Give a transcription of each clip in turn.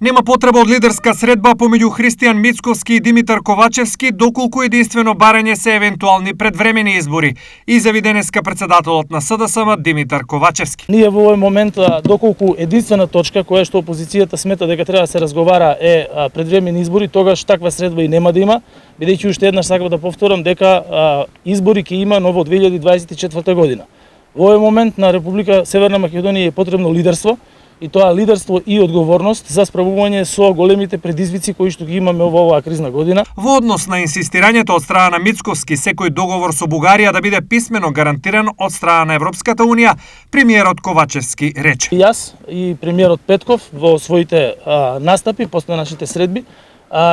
Нема потреба од лидерска средба помеѓу Христијан Мицковски и Димитар Ковачевски, доколку единствено барање се евентуални предвремени избори, изјави денеска председателот на СДСМ Димитар Ковачевски. Ние во овој момент, доколку единствена точка која што опозицијата смета дека треба да се разговара е предвремени избори, тогаш таква средба и нема да има, бидејќи уште еднаш сакам да повторам дека избори ќе има во 2024 година. Во овој момент на Република Северна Македонија е потребно лидерство, и тоа лидерство и одговорност за справување со големите предизвици кои што ги имаме во оваа кризна година. Во однос на инсистирањето од страна на Мицковски секој договор со Бугарија да биде писмено гарантиран од страна на Европската унија, премиерот Ковачевски рече. Јас и премиерот Петков во своите настапи после нашите средби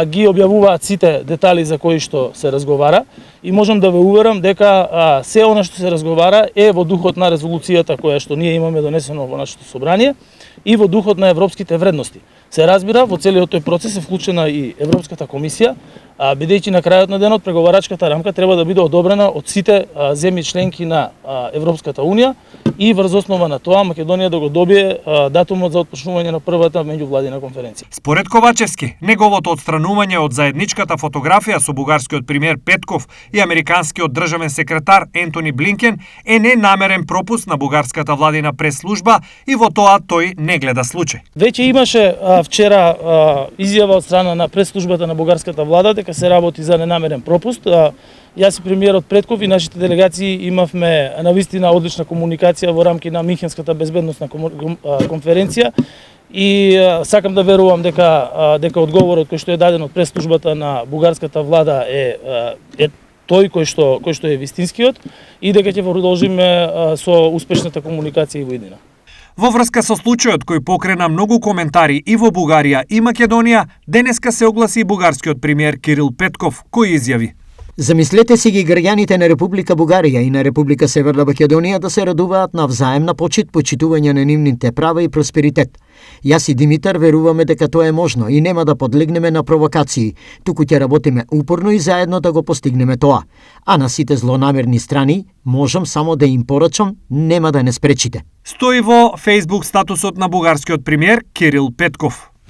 ги објавуваат сите детали за кои што се разговара и можам да ве уверам дека се она што се разговара е во духот на резолуцијата која што ние имаме донесено во нашето собрание и во духот на европските вредности. Се разбира, во целиот тој процес е вклучена и Европската комисија, бидејќи на крајот на денот преговарачката рамка треба да биде одобрена од сите земји членки на Европската унија и врз основа на тоа Македонија да го добие датумот за отпочнување на првата меѓувладина конференција. Според Ковачевски, неговото отстранување од заедничката фотографија со бугарскиот премиер Петков и американскиот државен секретар Ентони Блинкен е ненамерен пропуст на бугарската владина прес-служба и во тоа тој не гледа случај. Веќе имаше вчера изјава од страна на прес-службата на бугарската влада дека се работи за ненамерен пропуст. Јас и премиерот Петков и нашите делегации имавме навистина одлична комуникација во рамки на Михенската безбедносна конференција и сакам да верувам дека одговорот кој што е даден од прес-службата на бугарската влада е тој кој што е вистинскиот и дека ќе продолжиме со успешната комуникација и во иднина. Во врска со случајот кој покрена многу коментари и во Бугарија и Македонија, денеска се огласи и бугарскиот премиер Кирил Петков, кој изјави: Замислете си ги граѓаните на Република Бугарија и на Република Северна Македонија да се радуваат на взаемна почитување на нивните права и просперитет. Јас и Димитар веруваме дека тоа е можно и нема да подлегнеме на провокации, туку ќе работиме упорно и заедно да го постигнеме тоа. А на сите злонамерни страни, можам само да им порачам, нема да не спречите. Стои во Facebook статусот на бугарскиот премиер Кирил Петков.